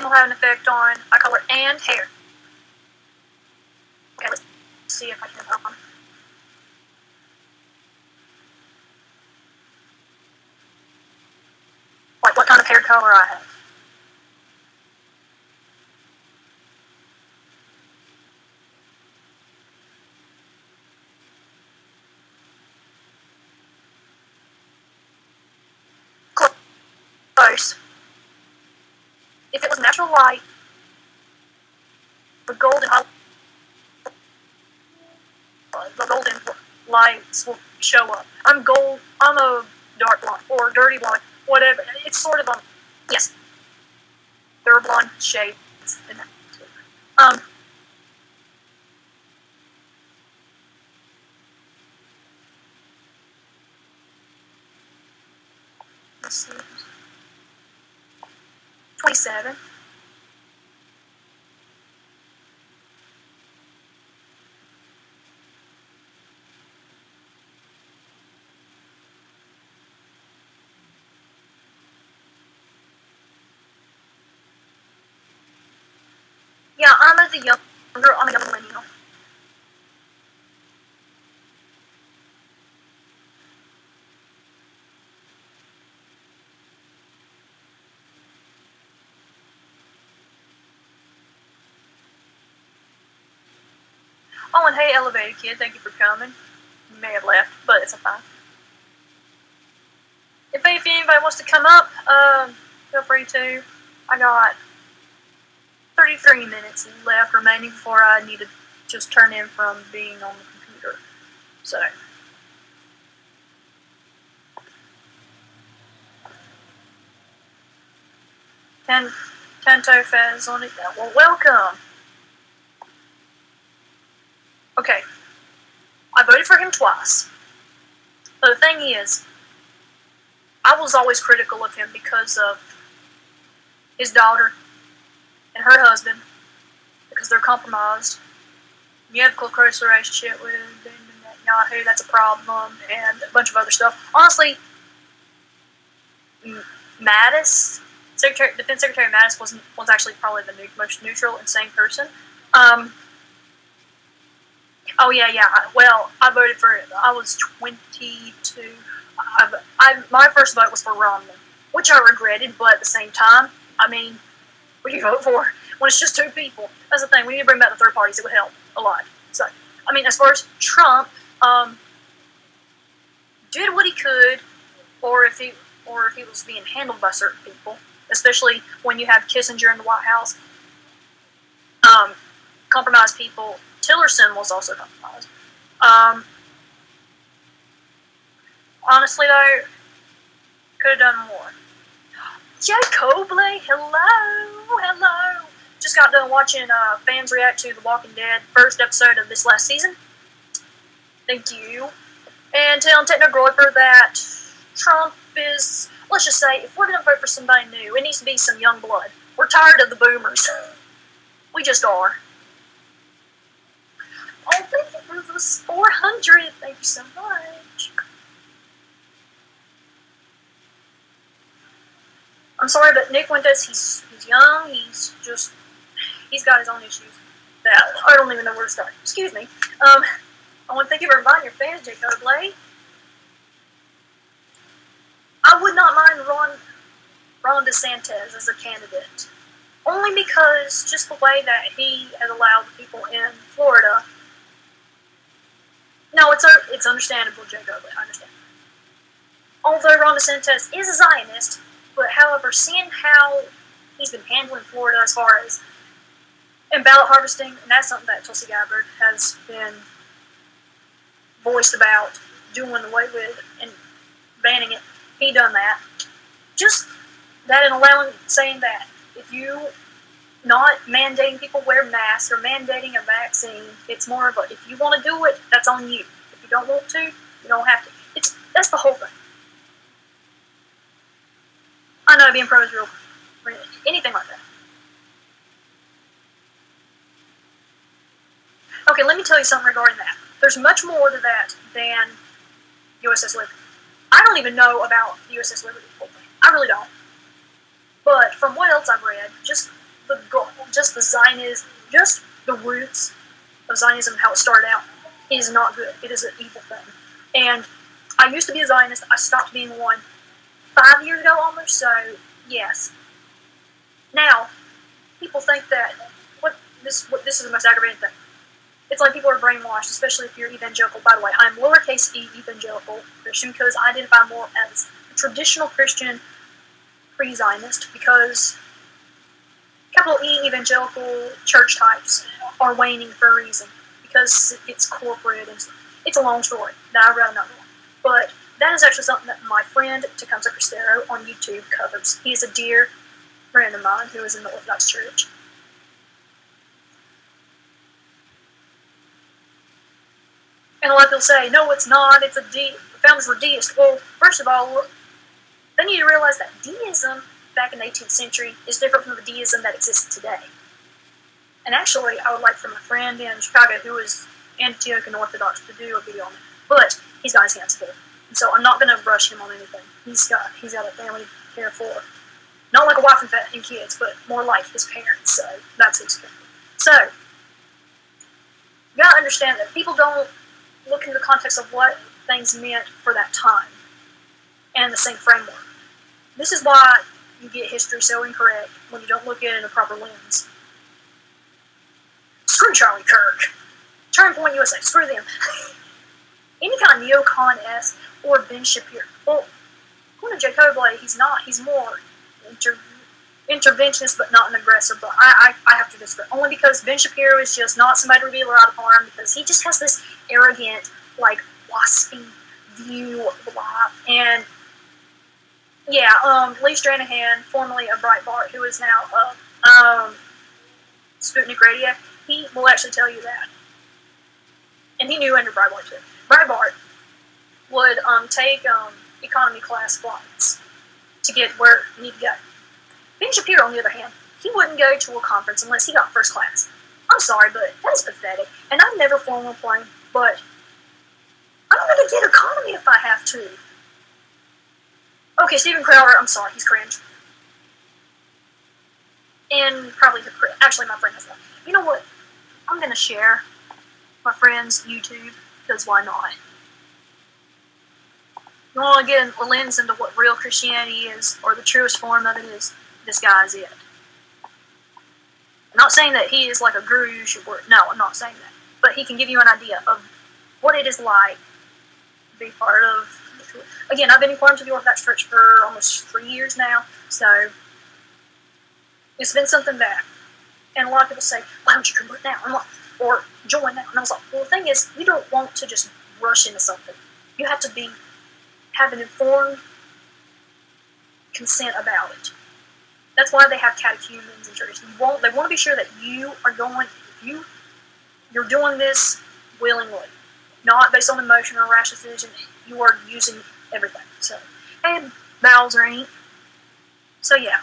lighting will have an effect on eye color and hair. Okay, let's see if I can like what kind of hair color I have. Close. If it was natural light, the golden lights will show up. I'm a dark blonde or dirty blonde, whatever. It's sort of yes, there are blonde shades in that too. Let's see. 27. Yeah, I'm a young millennial. Oh, and hey, Elevator Kid, thank you for coming. You may have left, but it's fine. If anybody wants to come up, feel free to. I got 33 minutes left remaining before I need to just turn in from being on the computer. So. Tanto Fez on it. Well, welcome. Okay. I voted for him twice. But the thing is, I was always critical of him because of his daughter and her husband, because they're compromised. You have a close relationship with Yahoo, that's a problem, and a bunch of other stuff. Honestly, Mattis, Defense Secretary Mattis was actually probably the most neutral and sane person. Oh yeah. Well, I voted for it. I was 22. My first vote was for Romney, which I regretted, but at the same time, I mean, what do you vote for when it's just two people? That's the thing. We need to bring back the third parties. It would help a lot. So, I mean, as far as Trump, did what he could, or if he was being handled by certain people, especially when you have Kissinger in the White House, compromised people. Tillerson was also compromised. Honestly, though, could have done more. Jay Cobley, hello. Just got done watching fans react to The Walking Dead first episode of this last season. Thank you. And telling Techno Groiper that Trump is, let's just say, if we're going to vote for somebody new, it needs to be some young blood. We're tired of the boomers. We just are. Oh, thank you for those 400. Thank you so much. I'm sorry, but Nick Winters, he's young. He's got his own issues. That I don't even know where to start. Excuse me. I want to thank you for inviting your fans, Jacob Blay. I would not mind Ron DeSantis as a candidate, only because just the way that he has allowed people in Florida. No, it's understandable, Jacob. I understand. Although Ron DeSantis is a Zionist, but however, seeing how he's been handling Florida as far as in ballot harvesting, and that's something that Tulsi Gabbard has been voiced about doing away with and banning it. He done that. Just that and saying that if you not mandating people wear masks or mandating a vaccine, it's more of a, if you want to do it, that's on you. If you don't want to, you don't have to. That's the whole thing. I know being pro is real, anything like that. Okay, let me tell you something regarding that. There's much more to that than USS Liberty. I don't even know about the USS Liberty whole thing. I really don't. But from what else I've read, just just the Zionism, just the roots of Zionism, how it started out, is not good. It is an evil thing. And I used to be a Zionist. I stopped being one 5 years ago almost, so yes. Now, people think that this is the most aggravating thing. It's like people are brainwashed, especially if you're evangelical. By the way, I'm lowercase e evangelical Christian because I identify more as a traditional Christian pre-Zionist, because capital E evangelical church types are waning for a reason, because it's corporate and it's a long story that I've read another one. But that is actually something that my friend Tecumseh Cristero on YouTube covers. He is a dear friend of mine who is in the Orthodox Church. And a lot of people say, no, it's not. It's the founders were deists. Well, first of all, they need to realize that deism back in the 18th century is different from the deism that exists today. And actually, I would like for my friend in Chicago who is Antiochian Orthodox to do a video on it. But he's got his hands full. And so I'm not going to rush him on anything. He's got a family to care for. Not like a wife and kids, but more like his parents. So that's his care. So, you got to understand that people don't look into the context of what things meant for that time and the same framework. This is why you get history so incorrect when you don't look at it in a proper lens. Screw Charlie Kirk. Turning Point USA. Screw them. Any kind of neocon-esque or Ben Shapiro. Well, according to Jake Hobley, he's not. He's more interventionist, but not an aggressor. But I have to disagree. Only because Ben Shapiro is just not somebody to be allowed to harm, because he just has this arrogant, like, waspy view of life. And, yeah, Lee Stranahan, formerly of Breitbart, who is now Sputnik Radio, he will actually tell you that. And he knew under Breitbart, too. Breitbart would take economy class flights to get where he needed to go. Ben Shapiro, on the other hand, he wouldn't go to a conference unless he got first class. I'm sorry, but that's pathetic. And I've never flown on a plane, but I'm going to get economy if I have to. Okay, Steven Crowder, I'm sorry, he's cringe. And probably actually my friend has that. You know what? I'm going to share my friend's YouTube, because why not? You want to get a lens into what real Christianity is, or the truest form of it is, this guy is it. I'm not saying that he is like a guru you should work. No, I'm not saying that. But he can give you an idea of what it is like to be part of. Again, I've been inquiring to the Orthodox Church for almost 3 years now, so it's been something that, and a lot of people say, why don't you convert now? I'm like, or join now. And I was like, well, the thing is, you don't want to just rush into something. You have to have an informed consent about it. That's why they have catechumens in churches. They want to be sure that you are you're doing this willingly, not based on emotion or rash decision. You are using everything. So, and bowels or ink. So yeah.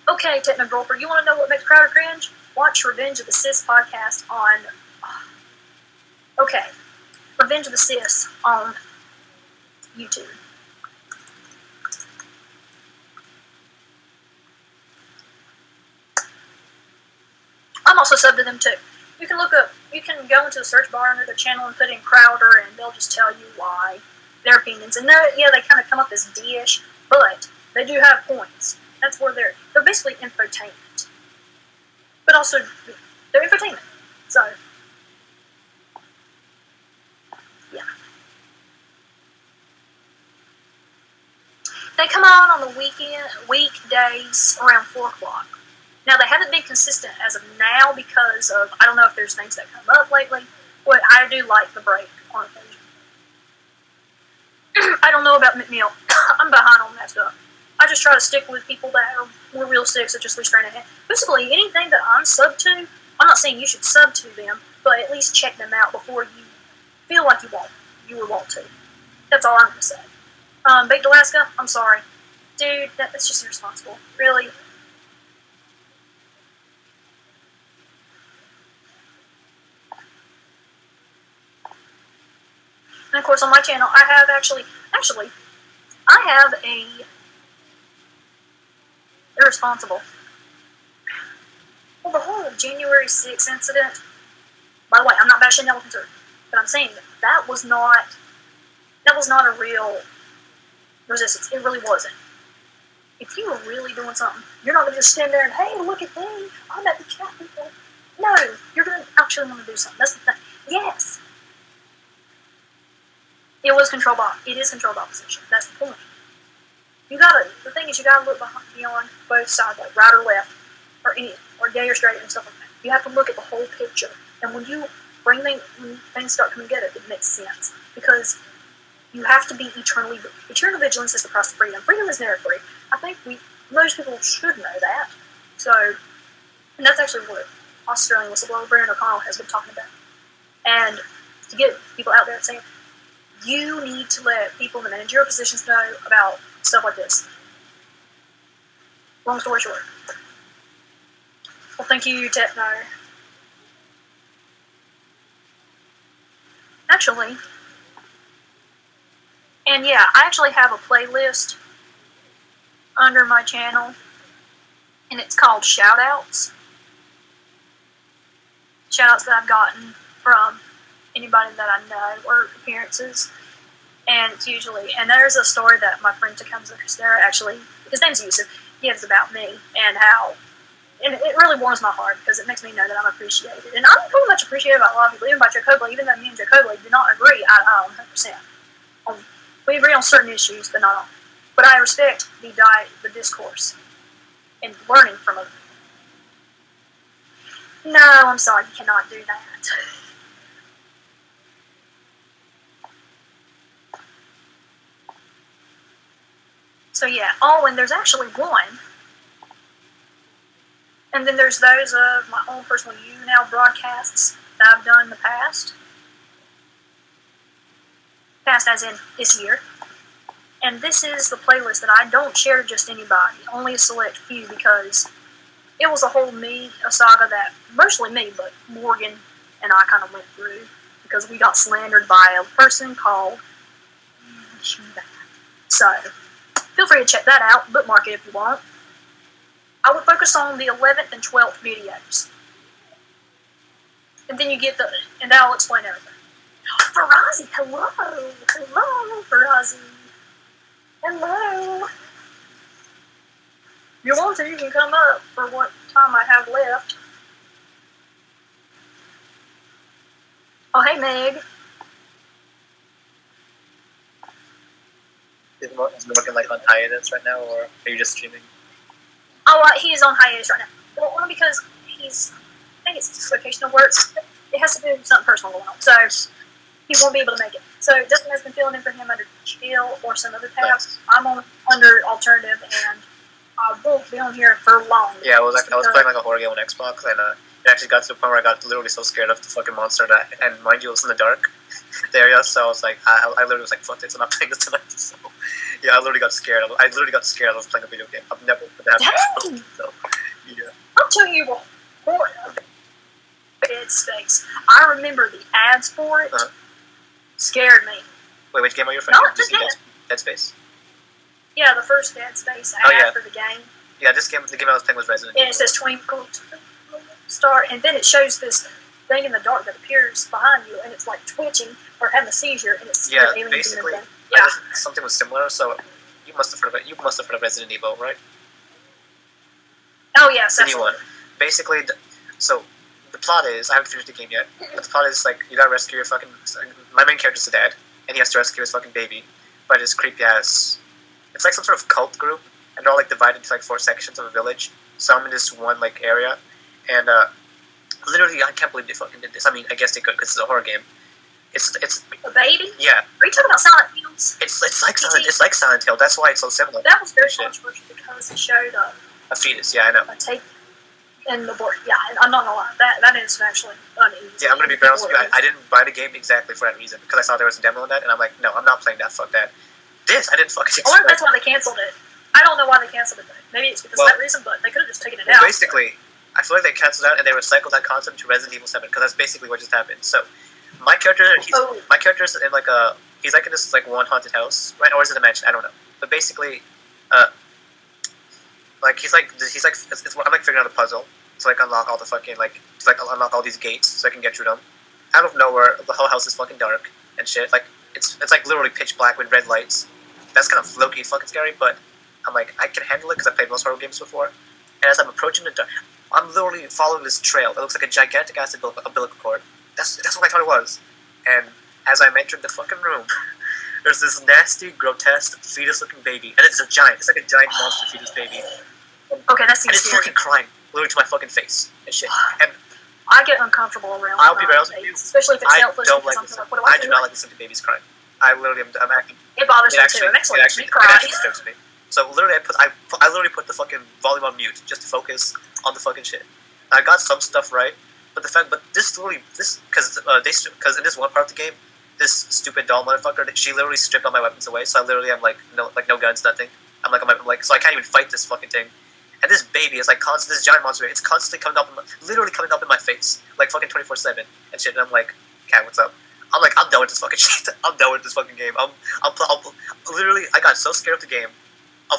Okay, Technogulper, you want to know what makes Crowder cringe? Watch Revenge of the Sis podcast on. Okay, Revenge of the Sis on YouTube. I'm also subbed to them too. You can go into the search bar under their channel and put in Crowder, and they'll just tell you why, their opinions. And they kind of come up as D-ish, but they do have points. That's where they're basically infotainment. But also, they're infotainment. So, yeah. They come on the weekdays around 4 o'clock. Now, they haven't been consistent as of now because of, I don't know if there's things that come up lately, but I do like the break on occasion. I don't know about McNeil. I'm behind on that stuff. I just try to stick with people that are more realistic, such as Lee Stranahan. Basically, anything that I'm sub to, I'm not saying you should sub to them, but at least check them out before you feel like you would want to. That's all I'm going to say. Baked Alaska, I'm sorry. Dude, that's just irresponsible. Really. And of course, on my channel, I have I have a irresponsible. Well, the whole January 6th incident, by the way, I'm not bashing nell, but I'm saying that was not a real resistance. It really wasn't. If you were really doing something, you're not going to just stand there and, hey, look at me, I'm at the Capitol. No, you're going to actually want to do something. That's the thing. Yes. It is controlled opposition. That's the point. The thing is, you gotta look beyond both sides, like right or left, or gay or straight and stuff like that. You have to look at the whole picture. And when when things start coming together, it makes sense. Because you have to be eternal vigilance is the price of freedom. Freedom is never free. I think most people should know that. So, and that's actually what Australian whistleblower Brendon O'Con has been talking about. And to get people out there saying, you need to let people in the managerial positions know about stuff like this. Long story short. Well, thank you, Techno. Actually, and yeah, I actually have a playlist under my channel, and it's called Shoutouts. Shoutouts that I've gotten from anybody that I know, or appearances. And it's usually, and there's a story that my friend Tecumseh there actually, his name's Yusuf, gives about me and how, and it really warms my heart because it makes me know that I'm appreciated. And I'm pretty much appreciated by a lot of people, even by Jacoby, even though me and Jacoby do not agree 100%. We agree on certain issues, but not all. But I respect the discourse and learning from it. No, I'm sorry, you cannot do that. So yeah, and there's actually one. And then there's those of my own personal YouNow broadcasts that I've done in the past. Past as in this year. And this is the playlist that I don't share to just anybody, only a select few, because it was a saga that, mostly me, but Morgan and I kind of went through, because we got slandered by a person called So, feel free to check that out, bookmark it if you want. I would focus on the 11th and 12th videos. And then and that'll explain everything. Farazzy, hello! Hello, Farazzy! Hello! If you want to, you can come up for what time I have left. Oh, hey, Meg. Is he working like on hiatus right now, or are you just streaming? Oh, he is on hiatus right now. Well, only because I think it's vocational work. It has to do with something personal going on. So, he won't be able to make it. So, Dustin has been filling in for him under Chill or some other tabs. Nice. I'm under Alternative, and I won't be on here for long. Yeah, I was playing like a horror game on Xbox, and it actually got to the point where I got literally so scared of the fucking monster and mind you, it was in the dark, the area, so I was like, I literally was like, fuck this, I'm not playing this tonight. So, yeah, I literally got scared. I was playing a video game. I've never put that happen. So, yeah. I'll tell you what, Dead Space. I remember the ads for it scared me. Wait, which game are you referring to? Dead Space? Yeah, the first Dead Space for the game. Yeah, the game I was playing was Resident Evil. And it says Twinkle Star, and then it shows this thing in the dark that appears behind you, and it's like twitching or having a seizure, and it's basically. Yeah, something was similar. So you must have heard of Resident Evil, right? Oh yes, the new one. Basically, so the plot is I haven't finished the game yet. But the plot is like you gotta rescue your fucking. My main character's a dad, and he has to rescue his fucking baby, but his creepy ass. It's like some sort of cult group, and they're all like divided into like 4 sections of a village. So I'm in this one like area, and literally I can't believe they fucking did this. I mean, I guess they could because it's a horror game. It's a baby. Yeah. Are you talking about Silent Hills? It's like Silent Hill. That's why it's so similar. That was very controversial because it showed a fetus. Yeah, I know. A tape in the board. Yeah, I'm not gonna lie. That is actually uneasy. Yeah, I'm gonna be very honest with you. I didn't buy the game exactly for that reason because I saw there was a demo of that, and I'm like, no, I'm not playing that. Fuck that. I didn't fucking expect. I wonder if that's why they canceled it. I don't know why they canceled it. Maybe it's because of that reason, but they could have just taken it out. Basically, I feel like they canceled out and they recycled that concept to Resident Evil 7 because that's basically what just happened. So. My character's in like he's like in this like one haunted house, right? Or is it a mansion? I don't know. But basically, like I'm like figuring out a puzzle. to like unlock all the fucking unlock all these gates so I can get through them. Out of nowhere, the whole house is fucking dark and shit. Like it's like literally pitch black with red lights. That's kind of low-key fucking scary, but I'm like, I can handle it because I played most horror games before. And as I'm approaching the dark, I'm literally following this trail that looks like a gigantic ass umbilical cord. That's what I thought it was. And as I'm entering the fucking room, there's this nasty, grotesque, fetus-looking baby, and it's a giant. It's like a giant monster fetus baby. Okay, that seems and it's scary. fucking crying, literally to my fucking face and shit. And I get uncomfortable around I'll be honest with you, especially if it's helpless. Don't like this. I do not like listening to babies crying. I literally I'm acting. It bothers me too. It actually cry. It actually disturbs me. So literally, I literally put the fucking volume on mute just to focus on the fucking shit. I got some stuff right, but because in this one part of the game, this stupid doll motherfucker, she literally stripped all my weapons away. So I literally am like no guns, nothing. I'm like so I can't even fight this fucking thing. And this baby is like this giant monster. It's constantly literally coming up in my face, like fucking 24/7 and shit. And I'm like, Cat, what's up? I'm like, I'm done with this fucking shit. I'm done with this fucking game. Literally, I got so scared of the game. I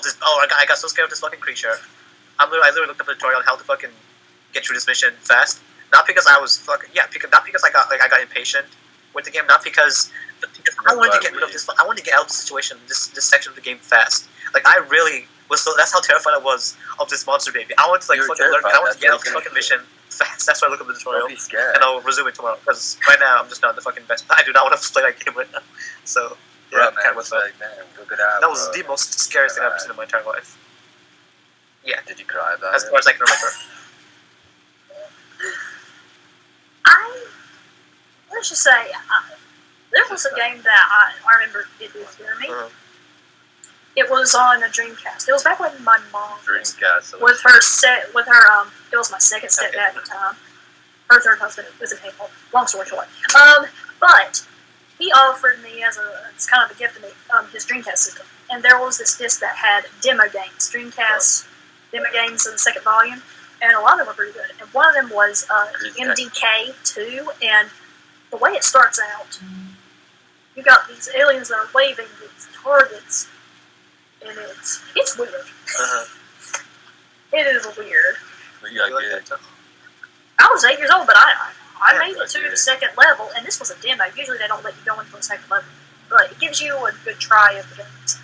got so scared of this fucking creature. I literally looked up a tutorial on how to fucking get through this mission fast. Not because I was not because I got impatient with the game. Not because I wanted to get rid of this. I wanted to get out of the situation, this section of the game fast. Like I really was. So that's how terrified I was of this monster baby. I wanted to fucking learn. I wanted to get out of the fucking mission fast. That's why I look up the tutorial, and I'll resume it tomorrow. Because right now I'm just not the fucking best. I do not want to play that game right now. So yeah, man, was like, man, look it out, that was the most scariest thing I've ever seen in my entire life. Yeah. Did you cry about it? As far as I can remember. Let's just say, there was a game that I remember it did scare me. Uh-huh. It was on a Dreamcast. It was back when my mom Dreamcast with her it was my second stepdad at the time. Her third husband was in April. Long story short. But he offered me as kind of a gift to me his Dreamcast system, and there was this disc that had demo games, Dreamcast demo games in the second volume, and a lot of them were pretty good. And one of them was MDK2, and the way it starts out, you got these aliens that are waving these targets, and it's weird. Uh-huh. It is weird. That I was 8 years old, but I made it to the second level, and this was a demo. Usually they don't let you go into the second level, but it gives you a good try of the games.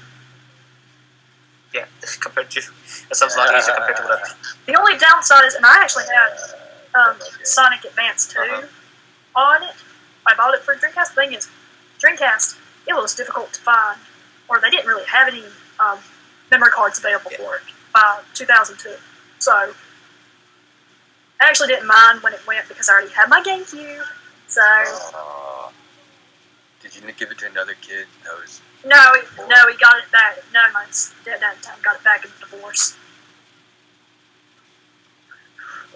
Yeah, compared to that sounds a lot easier compared to what The only downside is, and I actually had Sonic Advance 2 on it. I bought it for Dreamcast. The thing is, Dreamcast, it was difficult to find, or they didn't really have any memory cards available for it by 2002. So I actually didn't mind when it went because I already had my GameCube. So did you give it to another kid? No, he got it back. No, my stepdad at the time got it back in the divorce.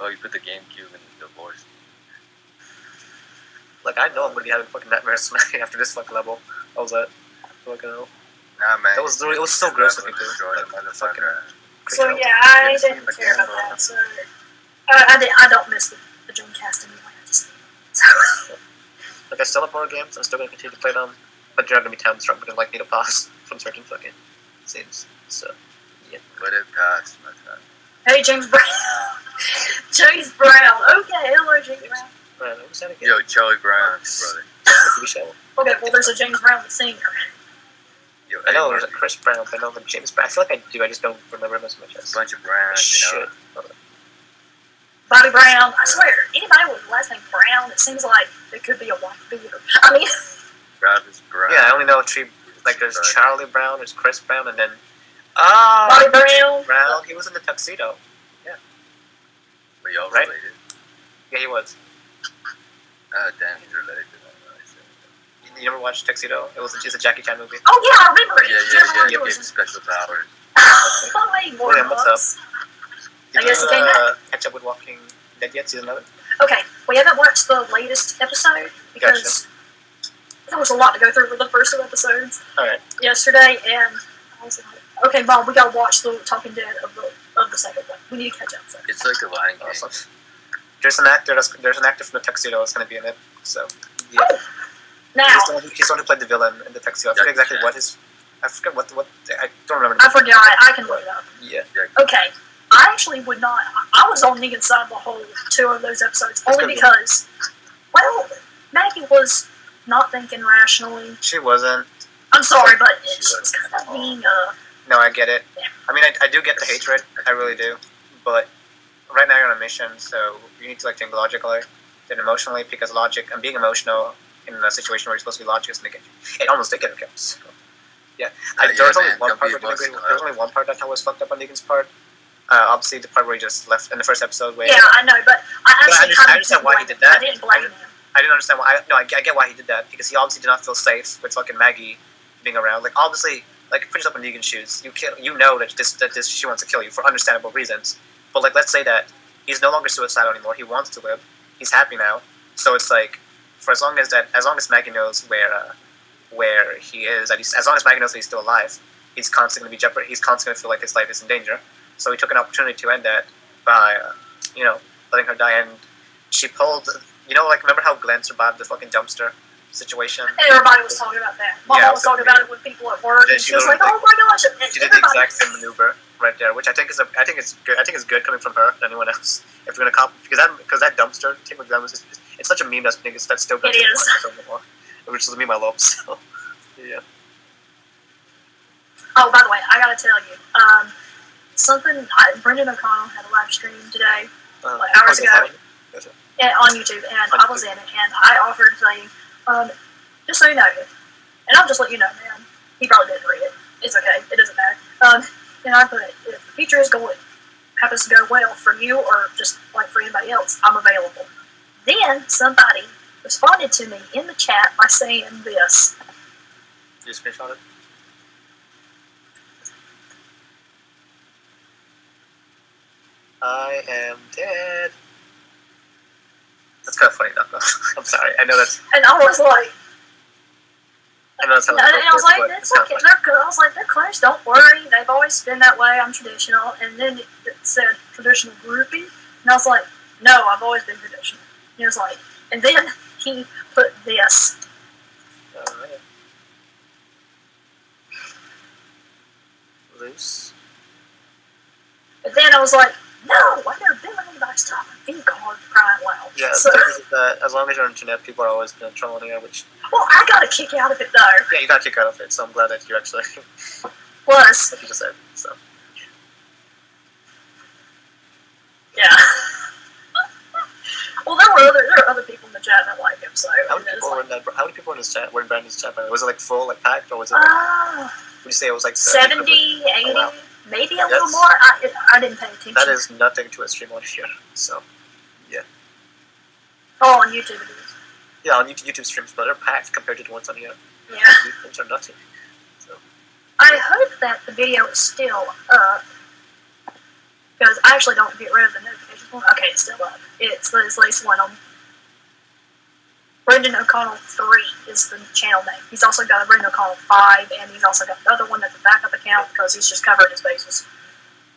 Oh, you put the GameCube in the divorce. Like, I know I'm gonna be having fucking nightmares tonight after this fucking level. What was that? Fucking hell. Nah, man. It was so gross looking too. Fucking so yeah, I didn't care about that. So I don't miss the Dreamcast anyway. Like, I still have more games. I'm still gonna continue to play them, but there are gonna be times where I'm gonna need a pause from certain fucking scenes. So yeah. Let it pass, my friend. Hey, James Brown. James Brown. Okay, hello, James Brown. Right, what was that again? Yo, Charlie Brown, brother. Okay, well, there's a James Brown the singer. Yo, I know there's a Chris Brown, but I know the James Brown. I feel like I do. I just don't remember him as much as a bunch of Browns, you know. Bobby Brown. I swear, anybody with the last name Brown, it seems like it could be a wife beater. I mean, Travis Brown. Yeah, I only know three. Like, there's Charlie Brown, there's Chris Brown, and then Bobby Brown. He was in the tuxedo. Yeah. Were y'all Right? related? Yeah, he was. Oh, damn, he's related to that. You ever watched Tuxedo? It's a Jackie Chan movie. Oh yeah, I remember it. Yeah. He gave special powers. William, what's up? I guess he came back. Catch up with Walking Dead yet? Season 11? Okay, we haven't watched the latest episode because there was a lot to go through with the first two episodes. Alright. Yesterday, and I was like, okay, Mom, we gotta watch the Talking Dead of the second one. We need to catch up. So. It's like a Lion King. Awesome. There's an actor from the Tuxedo that's going to be in it. So yeah. Oh, now he's the one who played the villain in the Tuxedo. I forget exactly what I don't remember. I forgot. I can look it up. Yeah. Okay, I actually would not. I was on Negan's side the whole 2 of those episodes, only because, well, Maggie was not thinking rationally. She wasn't. I'm sorry, but she's kind of being, No, I get it. Yeah. I mean, I do get the hatred. I really do. But right now you're on a mission, so you need to like think logically than emotionally, because logic and being emotional in a situation where you're supposed to be logical is negative. It almost did get a kill. So, yeah. There was only one part. There was only one part that I was fucked up on Negan's part. Obviously, the part where he just left in the first episode. Where, yeah, I know, but I understand why he did that. I didn't blame him. I didn't understand why. I get why he did that, because he obviously did not feel safe with fucking Maggie being around. Like, obviously, like, put yourself in Negan's shoes. You know that this she wants to kill you for understandable reasons. But like, let's say that he's no longer suicidal anymore. He wants to live. He's happy now. So it's like, for as long as Maggie knows where he is, as long as Maggie knows that he's still alive, he's constantly going to be jeopardized. He's constantly going to feel like his life is in danger. So he took an opportunity to end that by, letting her die. And she pulled, like, remember how Glenn survived the fucking dumpster situation? Everybody was talking about that. Mama was talking about it with people at work, and she was like, "Oh my gosh!" She did the exact same maneuver right there, which I think it's good. I think it's good coming from her than anyone else. If you're gonna copy, because that dumpster thing with Glenn was it's such a meme that's still good. It is. Which is a meme I love. So yeah. Oh, by the way, I gotta tell you, Brendon O'Con had a live stream today, hours ago, on YouTube, and I was in it, and I offered saying, just so you know, and I'll just let you know, man, he probably didn't read it. It's okay, it doesn't matter. And I put, if the feature happens to go well for you, or just like for anybody else, I'm available. Then somebody responded to me in the chat by saying this. You screenshot it? I am dead. That's kind of funny, though. I'm sorry. I know that's. And I was like. I know that's how. And I was like, it's okay. They're good. I was like, they're close. Don't worry. They've always been that way. I'm traditional. And then it said traditional groupie, and I was like, no, I've always been traditional. And he was like, and then he put this. Alright. Loose. But then I was like, no, I've never been on anybody's top V-card crying loud. Yeah, so, as long as you're on the internet, people are always going to troll on here, which... Well, I got a kick out of it, though. Yeah, you got a kick out of it, so I'm glad that you actually... Plus... What you just said, so... Yeah. Well, there are other people in the chat that like him, so... How many people in this chat were in Brandon's chat? Was it, like, full, like, packed, or was it, like... would you say it was, like... 70, 80, wow. Maybe a little more. I didn't pay attention. That is nothing to a stream on here, so... Yeah. Oh, on YouTube it is. Yeah, on YouTube streams, but they're packed compared to the ones on here. Yeah. Which are nothing. So. I hope that the video is still up, because I actually don't get rid of the notifications. Okay, it's still up. It's the latest one on Brendon O'Connell 3 is the channel name. He's also got a Brendon O'Connell 5, and he's also got another one that's a backup account because he's just covering his bases.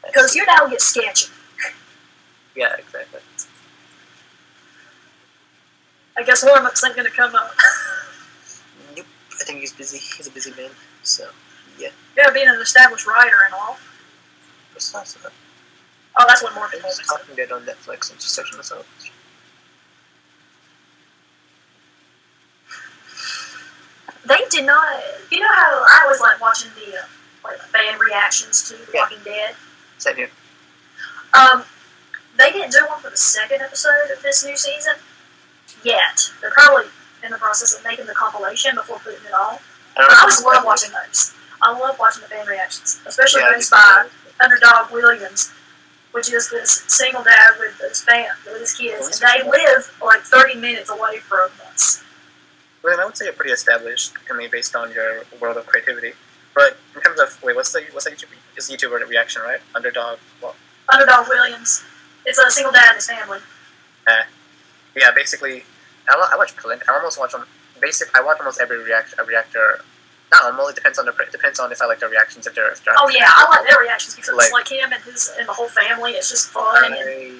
Because YouNow gets sketchy. Yeah, exactly. I guess Warmuck's ain't gonna come up. Nope. I think he's busy. He's a busy man. So, yeah. Yeah, being an established writer and all. Precisely. Oh, that's what more people say. Talking Dead on Netflix. I'm just searching this out. They did not. You know how I was like watching the fan reactions to Walking Dead. Same here. They didn't do one for the second episode of this new season yet. They're probably in the process of making the compilation before putting it on. I just love watching those. I love watching the fan reactions, especially those by Underdog Williams, which is this single dad with his kids, and they live like 30 minutes away from us. Well, I would say you're pretty established, based on your world of creativity. But in terms of what's the YouTube? It's YouTuber reaction, right? Underdog. What? Underdog Williams. It's a single dad and his family. Yeah, basically, I watch Clint. I almost watch I watch almost every reactor. Not almost. It depends on if I like their reactions. If they're oh yeah, I like their reactions because it's like him and the whole family. It's just fun. I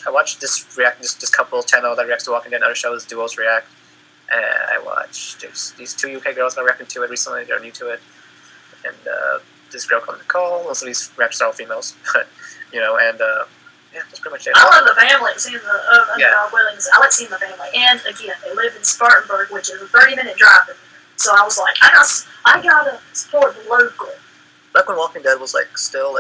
watch this couple channel that reacts to Walking Dead and other shows. Duos react. I watched these two UK girls that reacted to it recently. They're new to it, and this girl called Nicole. Most of these rappers are all females, but and yeah, that's pretty much it. I love the family. Seeing the underdog Willings. I like seeing the family. And again, they live in Spartanburg, which is a 30-minute drive. So I was like, I gotta support the local. Back when Walking Dead was still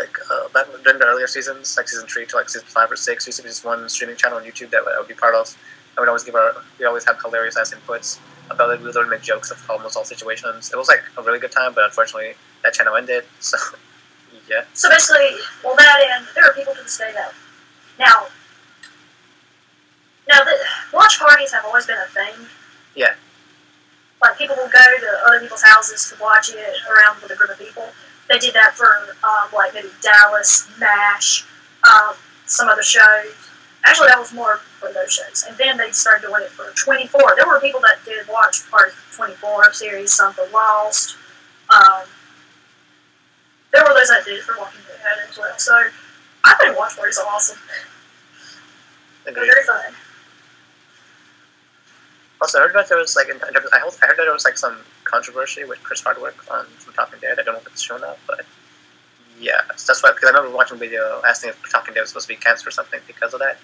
back during the earlier seasons, like season 3 to season 5 or 6, used to be just one streaming channel on YouTube that I would be part of. I would always we always have hilarious ass inputs about it. We would literally make jokes of almost all situations. It was a really good time, but unfortunately that channel ended. So yeah. So basically, that end, there are people to this day that now the watch parties have always been a thing. Yeah. Like people will go to other people's houses to watch it around with a group of people. They did that for maybe Dallas, MASH, some other shows. Actually, that was more for those shows. And then they started doing it for 24. There were people that did watch parties for 24 series, some for Lost. There were those that did it for Walking Dead as well. So I think watch parties are awesome. They're very fun. Also, I heard that there was I heard that there was some controversy with Chris Hardwick from Talking Dead. I don't know if it's shown up, but yeah, so that's why. Because I remember watching a video asking if Talking Dead was supposed to be canceled or something because of that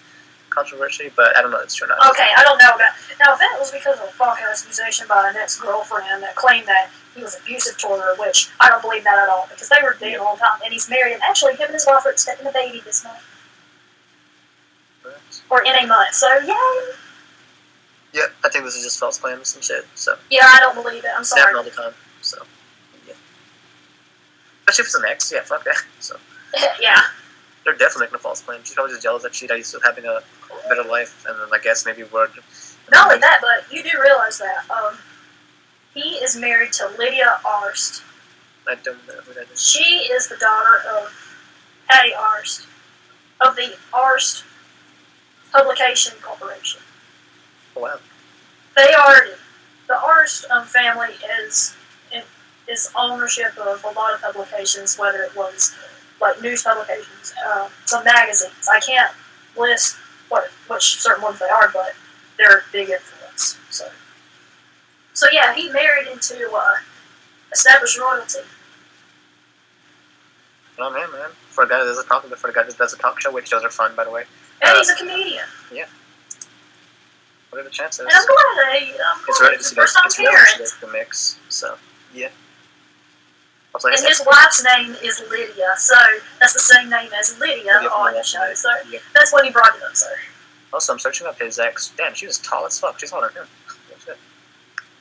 controversy, but I don't know if it's true or not. Okay, I don't know about. Now, if that was because of a false accusation by an ex-girlfriend that claimed that he was abusive toward her, which I don't believe that at all, because they were dating a long time, and he's married, and actually him and his wife are expecting a baby this month. Or in a month, so yay! Yeah, I think this is just false claims and shit, so. Yeah, I don't believe it, I'm It sorry. happens all the time, so. Yeah. Especially if it's an ex, yeah, fuck that, so. Yeah. They're definitely making a false claim. She's probably just jealous that she's still having a better life, and then I guess maybe word. Not only that, but you do realize that he is married to Lydia Arst. I don't know who that is. She is the daughter of Patty Arst, of the Arst Publication Corporation. Oh, wow. They are, the Arst family is ownership of a lot of publications, whether it was news publications, some magazines. I can't list which certain ones they are, but they're big influence. So yeah, he married into established royalty. Oh man. For a guy that does a talk show, which shows are fun, by the way. And he's a comedian. Yeah. What are the chances? And I'm glad that It's really he's a first-time parent. the mix, so yeah. Also, And his wife's name is Lydia, so that's the same name as Lydia on the show. So that's when he brought it up, sir. Also, I'm searching up his ex. Damn, she was tall as fuck. She's taller than him.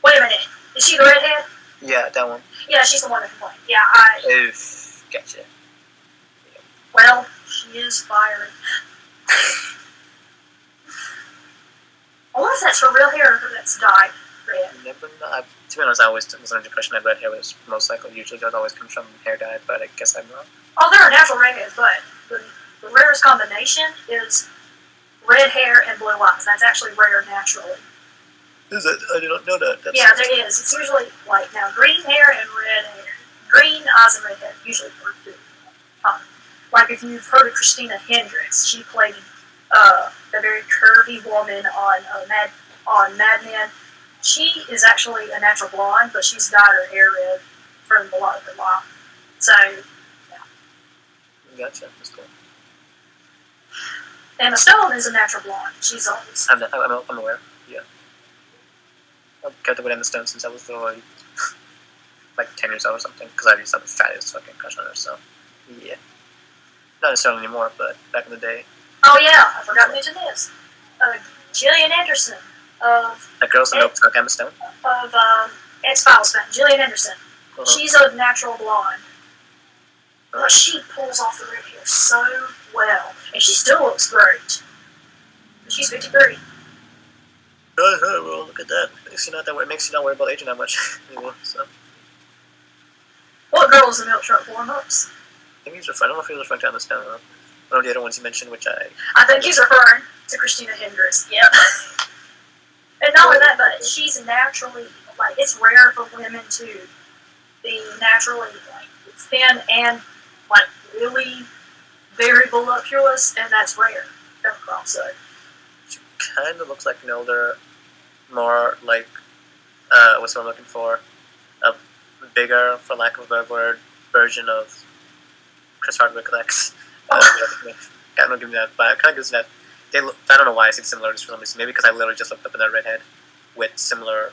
Wait a minute. Is she the redhead? Yeah, that one. Yeah, she's the one that complained. Yeah, Oof, gotcha. Well, she is fiery. I wonder if that's her real hair or if that's dyed red. Never know. To be honest, I always was under the impression that red hair was most likely usually does always come from hair dye, but I guess I'm wrong. Oh, there are natural redheads, but the rarest combination is red hair and blue eyes. That's actually rare naturally. Is it? I did not know that. Yeah, there is. It's usually now green hair and red hair. Green eyes and red hair usually are good. Like if you've heard of Christina Hendricks, she played a very curvy woman on Mad Men. She is actually a natural blonde, but she's dyed her hair red for a lot of her life. So, yeah. Gotcha. That's cool. Emma Stone is a natural blonde. She's always. I'm aware. Yeah. I've kept up with Emma Stone since I was literally 10 years old or something, because I used to have the fattest fucking crush on her, so yeah. Not necessarily anymore, but back in the day. Oh yeah, I forgot to mention this. Gillian Anderson of That girl's in Milk Emma Stone? Of X-Files fan, Gillian Anderson. Uh-huh. She's a natural blonde. But she pulls off the red hair so well. And she still looks great. She's 53. Well, look at that. Makes you not worry about aging that much anymore, so. What girl is the milk truck warm-ups? I think I don't know if he was referring to Emma Stone or one of the other ones you mentioned, which I think he's referring to Christina Hendricks, yep. And not only that, but she's naturally, it's rare for women to be naturally, thin and, really very voluptuous, and that's rare. So. She kind of looks like an older, more what's what I'm looking for? A bigger, for lack of a better word, version of Chris Hardwick Lex. I don't give me that, but it kind of gives me that. I don't know why I see the similarities for some reason. Maybe because I literally just looked up at that redhead with similar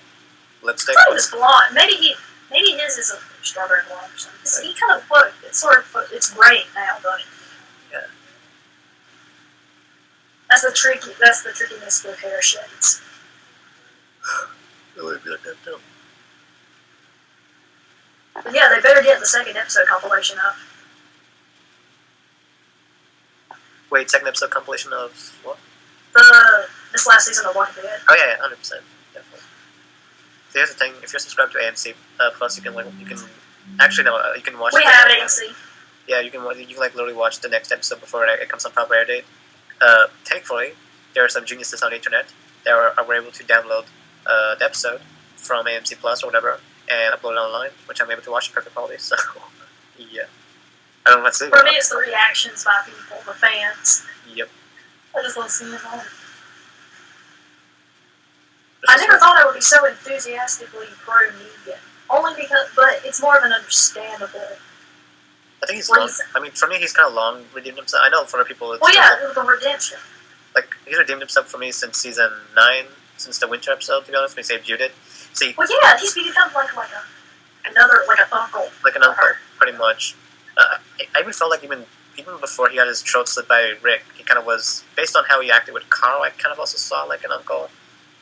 lipstick. I thought he was blonde. Maybe his is a strawberry blonde or something. Right. He kind of it's gray now, doesn't it? Yeah. That's the trickiness with hair shades. It would be like that too. But yeah, they better get the second episode compilation up. Wait, second episode compilation of what? This last season of Walking Dead. Oh yeah, 100%, definitely. So here's the thing: if you're subscribed to AMC Plus, you can actually no, you can watch. We have AMC. Yeah, you can literally watch the next episode before it comes on proper air date. Thankfully, there are some geniuses on the internet that were able to download the episode from AMC Plus or whatever and upload it online, which I'm able to watch in perfect quality. So yeah. I don't know what to say. For me, it's the reactions by people, the fans. Yep. I just love seeing them. I never thought I would be so enthusiastically pro Negan. Only because, but it's more of an understandable. I think he's long. I mean, for me, he's kind of long redeemed himself. I know for other people, it's the redemption. Like he's redeemed himself for me since season 9, since the winter episode. To be honest, when he saved Judith. See. Well, yeah, he's become like an uncle. Like an uncle, pretty much. I even felt like even before he got his throat slit by Rick, he kind of was, based on how he acted with Carl, I kind of also saw like an uncle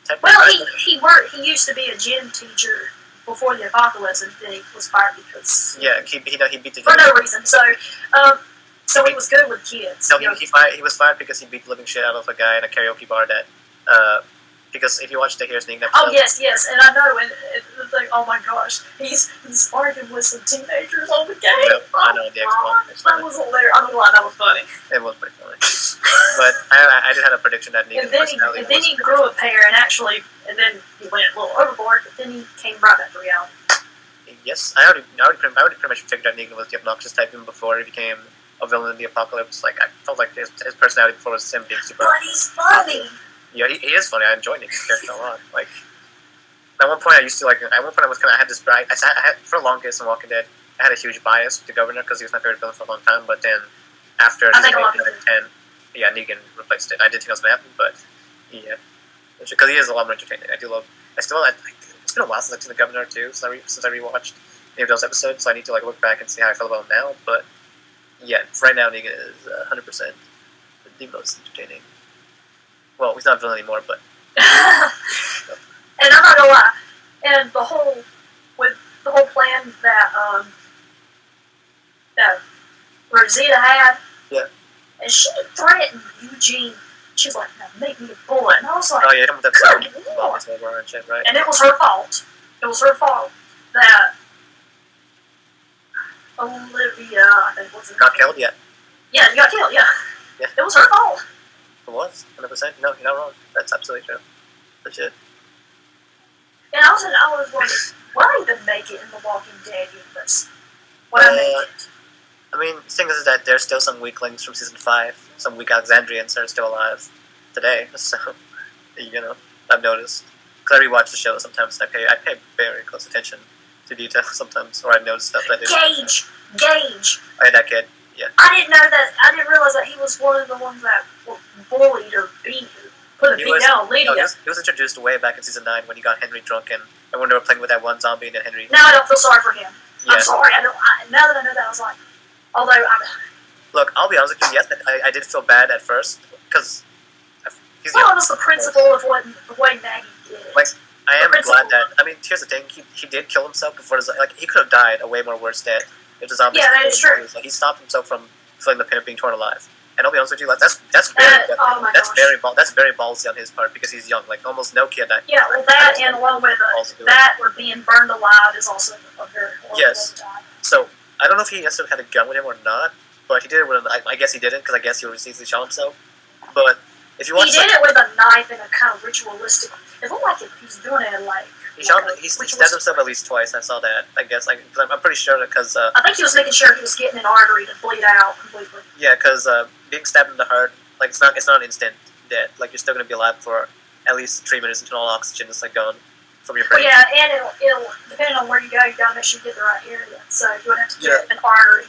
type. Well, he used to be a gym teacher before the apocalypse, and then he was fired because he beat the for no reason. So he was good with kids. No, he was fired because he beat the living shit out of a guy in a karaoke bar that. Because if you watch the Here's Negan episode... Oh, yes, and I know, and it's like, oh my gosh, he's arguing with some teenagers on the game. Yeah, I know, the Xbox. That was hilarious. I don't know why that was funny. It was pretty funny. But I did have a prediction that Negan's personality then he grew a pair, and then he went a little overboard, but then he came right back to reality. Yes, I already pretty much figured out Negan was the obnoxious type even before he became a villain in the apocalypse. Like, I felt like his personality before was him being super... But he's funny! Yeah, he is funny. I enjoyed Negan's character a lot. Like, at one point I had this bright... I had, for the longest in Walking Dead, I had a huge bias with the Governor because he was my favorite villain for a long time, but then after season 8 and 10, yeah, Negan replaced it. I did think it was going to happen, but yeah. Because he is a lot more entertaining. It's been a while since I've seen the Governor too, since I rewatched any of those episodes, so I need to look back and see how I feel about him now, but yeah, right now Negan is 100% the most entertaining. Well, he's not a villain anymore, but... And I'm not gonna lie, and the whole plan that Rosita had, yeah, and she threatened Eugene. She was like, "Now make me a bullet," and I was like, "Oh yeah, good Lord." Right? And it was her fault. It was her fault that Olivia, I think, was got killed. Yeah. Yeah, you got killed. Yeah. Yeah. It was her fault. It was 100%. No, you're not wrong. That's absolutely true. Legit. And I was wondering, why even make it in the Walking Dead universe? Why make it? I mean, the thing is that there's still some weaklings from season 5. Some weak Alexandrians are still alive today. So, I've noticed. Because I rewatch the show sometimes, and I pay very close attention to detail sometimes, or I notice stuff that I didn't. Gage. Oh, yeah, that kid. Yeah. I didn't know that. I didn't realize that he was one of the ones that were bullied or put a beat down on Lydia. No, he was introduced way back in season 9 when he got Henry drunk and when they were playing with that one zombie and then Henry. Now I don't feel sorry for him. Yeah. I'm sorry. Now that I know that, I was like, Look, I'll be honest with you. Yes, I did feel bad at first because he's young. Well, it was the principle of the way Maggie did. Like, I am glad that. I mean, here's the thing: he did kill himself before. He could have died a way more worse death if the zombies. Yeah, that is true. He stopped himself from feeling the pain of being torn alive. And I'll be honest with you, that's very ballsy on his part because he's young. Like almost no kid. Yeah, well, that and along with that or being burned alive is also a very horrible way to die. So I don't know if he necessarily had a gun with him or not, but he did it with. I guess he didn't because I guess he would easily shot himself. But if you watch, he did it with a knife and a kind of ritualistic. It looked like he's doing it like. He stabbed himself at least twice. I saw that. I guess I'm pretty sure because. I think he was making sure he was getting an artery to bleed out completely. Yeah, because being stabbed in the heart, like it's not an instant death. Like you're still gonna be alive for at least 3 minutes until all oxygen is gone. from your But brain. yeah, and it'll depending on where you go, you gotta make sure you get the right area. So you would have to get an artery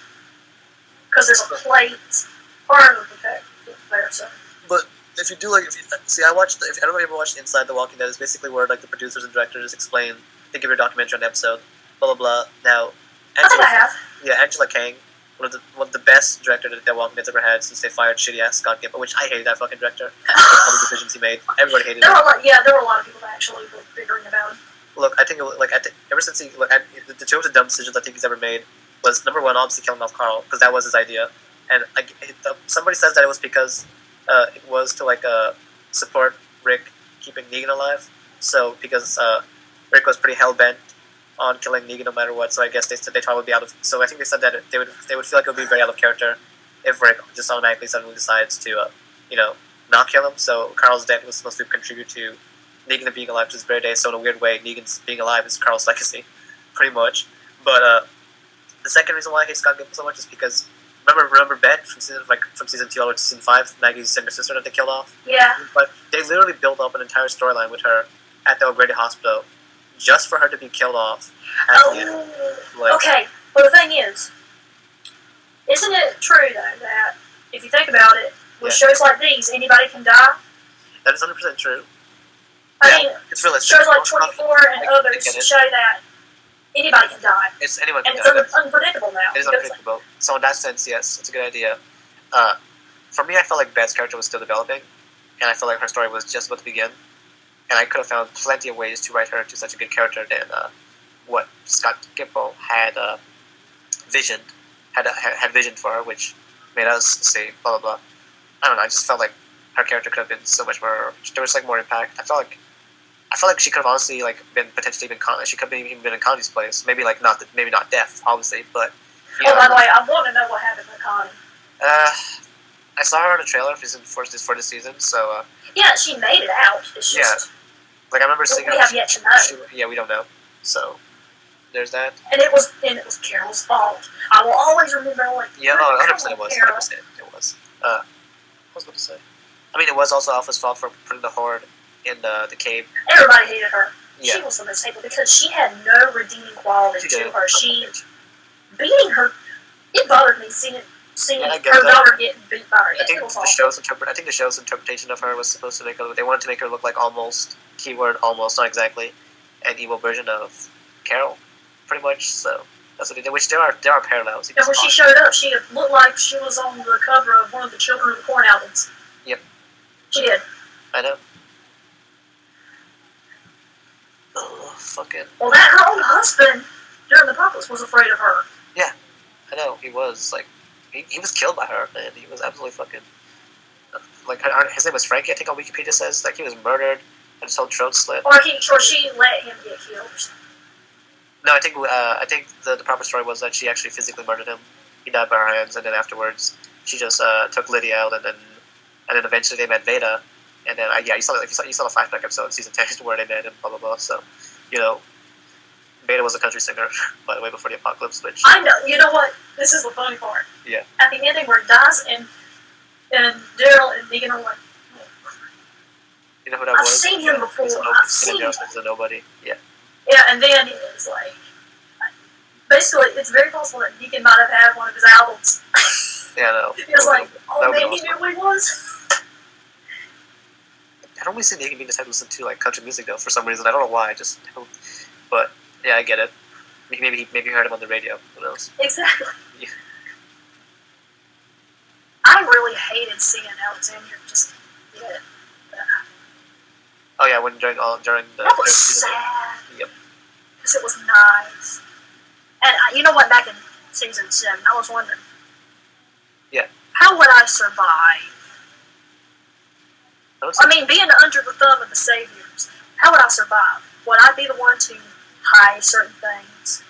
because there's a plate part of the there. So. But if you do like, I watched. If anyone ever watched Inside the Walking Dead, it's basically where like the producers and directors explain. They give you a documentary on the episode. Blah blah blah. Now, I think I have. Yeah, Angela Kang, one of the best directors that Walking Dead's ever had since they fired shitty ass Scott Gimple, which I hated that fucking director. All the decisions he made, everybody hated him. There were a lot of people that actually were bickering about him. Look, I think ever since the two of the dumb decisions I think he's ever made was number one, obviously killing off Carl because that was his idea, and somebody says that it was because it was to support Rick keeping Negan alive. So because Rick was pretty hell bent on killing Negan no matter what, so I guess they said they'd probably be out of. So I think they said that they would feel like it would be very out of character if Rick just automatically suddenly decides to not kill him. So Carl's death was supposed to contribute to Negan being alive to this very day. So in a weird way, Negan's being alive is Carl's legacy, pretty much. But the second reason why I hate Scott Gimple so much is because remember Ben from season 2 all the way to season 5, Maggie's younger sister that they killed off. Yeah. But they literally built up an entire storyline with her at the O'Grady Hospital just for her to be killed off. Okay. Well, the thing is, isn't it true though that if you think about it, with shows like these, anybody can die? That is 100% true. I mean, it's realistic. Shows like 24 and others show that anybody can die. Anyone can die. And it's unpredictable now. It is unpredictable. So in that sense, yes, it's a good idea. For me, I felt like Beth's character was still developing, and I felt like her story was just about to begin. And I could have found plenty of ways to write her into such a good character than what Scott Gimple had visioned for her, which made us say blah blah blah. I don't know. I just felt like her character could have been so much more. There was more impact. I felt like she could have honestly been potentially she could have even been in Connie's place. Maybe not deaf, obviously, but. By the way, I want to know what happened with Connie. I saw her in a trailer for this season, so. Yeah, she made it out. It's just. I remember seeing her. We have yet to know. We don't know. So, there's that. And it was Carol's fault. I will always remember Yeah, no, 100% it was. 100% it was. What was I about to say? I mean, it was also Alpha's fault for putting the Horde in the cave. Everybody hated her. Yeah. She was the most hated because she had no redeeming quality to her. Beating her, it bothered me seeing her daughter getting beat by her. I think the show's interpretation of her was supposed to they wanted to make her look like almost, keyword almost, not exactly, an evil version of Carol, pretty much. So that's what they did. Which there are parallels. And when she showed up, she looked like she was on the cover of one of the Children of the Corn albums. Yep. She did. I know. Oh, fucking. Well, that her own husband during the apocalypse was afraid of her. Yeah, I know. He was he was killed by her, man. He was absolutely fucking. His name was Frankie. I think on Wikipedia says he was murdered and his whole throat slit. Or she let him get killed. No, I think the proper story was that she actually physically murdered him. He died by her hands, and then afterwards she just took Lydia out, and then eventually they met Veda, and then you saw the flashback episode in season 10 where they met and blah blah blah. So, Veda was a country singer, by the way, before the apocalypse. Which I know. You know what? This is the funny part. Yeah. At the ending where Daz and Daryl and Negan are like, you know who that was? I've seen him before. I've seen him. He's a nobody. Yeah. Yeah, and then it's basically, it's very possible that Negan might have had one of his albums. Yeah, no. He was man, he knew who he was. I don't really see Negan being the type to listen to country music though for some reason. I don't know why. But yeah, I get it. Maybe he heard him on the radio. Who knows? Exactly. Yeah. I really hated seeing Alexander just get it. Oh yeah, during the. That was sad. Yep. Because it was nice. And you know what? Back in season 7, I was wondering. Yeah. How would I survive? Being under the thumb of the saviors, how would I survive? Would I be the one to hide certain things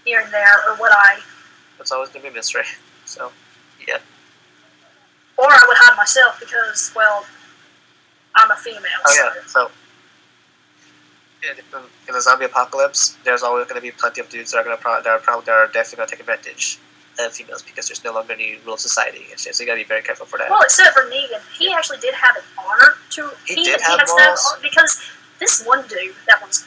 here and there, or would I? That's always gonna be a mystery. So, yeah. Or I would hide myself because, well, I'm a female. Oh yeah. So, in the zombie apocalypse, there's always going to be plenty of dudes that are definitely going to take advantage of females because there's no longer any rule of society and shit. So you got to be very careful for that. Well, except for Negan, he actually did have an honor to. He did have balls. Because this one dude that was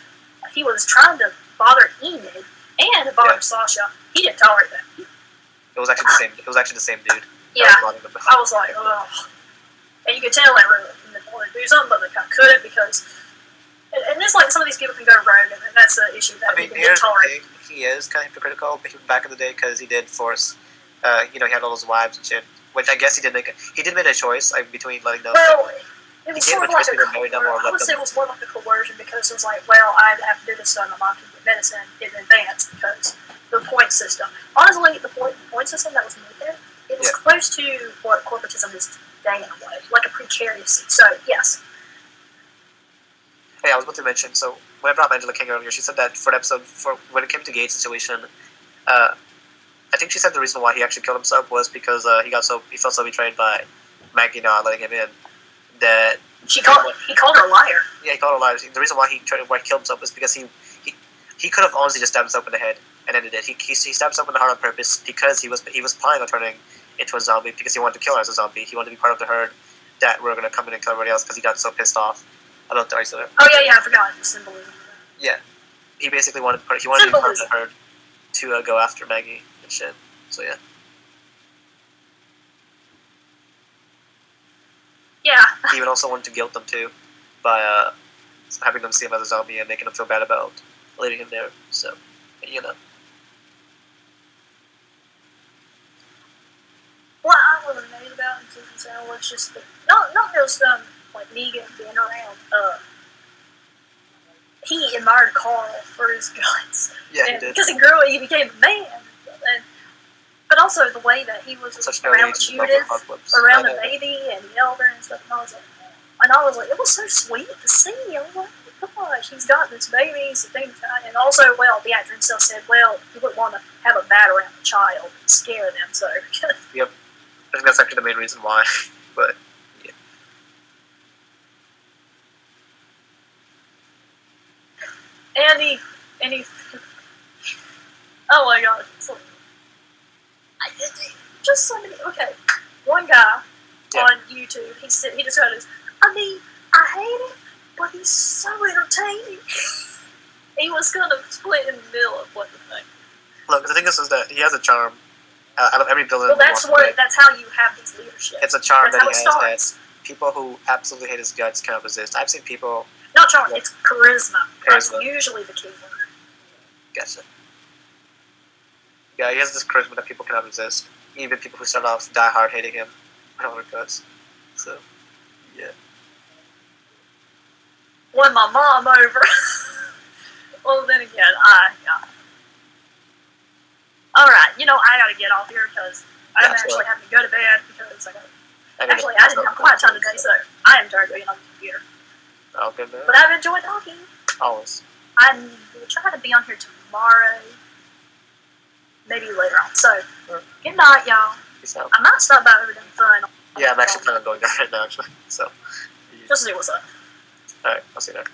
he was trying to bother Enid and bother Sasha. He didn't tolerate that. It was actually the same. It was actually the same dude. Yeah, I was like, ugh. And you could tell they really wanted to do something, but they kind of couldn't because. And it's like some of these people can go rogue, and that's the issue that people didn't tolerate. He is kind of hypocritical back in the day because he did force, he had all those wives and shit. Which I guess he did make a choice between letting them. Well, it was sort of like I would say it was more like a coercion because it was like, well, I'd have to do this so my mom can get medicine in advance because the point system. Honestly, the point system that was made there, it was close to what corporatism is today in a way, like a precarious. So yes. Hey, I was about to mention. So when I brought up Angela King earlier, she said that for an episode when it came to Gates' situation, I think she said the reason why he actually killed himself was because he felt so betrayed by Maggie not letting him in. That he called her a liar. Yeah, he called her a liar. The reason why he killed himself was because he could have honestly just stabbed himself in the head and ended it. He stabbed himself in the heart on purpose because he was planning on turning into a zombie because he wanted to kill her as a zombie. He wanted to be part of the herd that were going to come in and kill everybody else because he got so pissed off about the there. Oh yeah, I forgot the symbolism. Yeah, he basically wanted to be part of the herd to go after Maggie and shit. So yeah. Yeah. He even also wanted to guilt them too by having them see him as a zombie and making them feel bad about leaving him there. So, What I was amazed about in season 7 was just not just like Negan being around. He admired Carl for his guts. Yeah, he did. Because he became a man. But also the way that he was around Judith, around the baby and the elder and stuff. And I was like, it was so sweet to see. I was like, gosh, he's got this baby. And also, well, the actor himself said, well, he wouldn't want to have a bat around the child and scare them. So. Yep. I think that's actually the main reason why. But, yeah. And he oh my god. So, just so many. Okay, one guy on YouTube, he described it as, I hate it, but he's so entertaining. He was kind of split in the middle of what to think. Look, the thing is that he has a charm out of every villain. Well, that's how you have these leadership. It's a charm that he has that people who absolutely hate his guts cannot resist. I've seen people. Not charm, it's charisma. That's usually the key word. Gotcha. Yeah, he has this charisma that people cannot resist. Even people who start off die hard hating him. I don't know guts. So, yeah. Won my mom over. Well, then again, Alright, I gotta get off here because I'm actually having to go to bed because I didn't have quiet time today, so I am tired of being on the computer. Okay, man. But I've enjoyed talking. Always. I will try to be on here tomorrow. Maybe later on. So, good night, y'all. Peace out. I might stop by Overdone Fun. Yeah, I'm actually kind of going there right now, actually. So, just to see what's up. Alright, I'll see you there.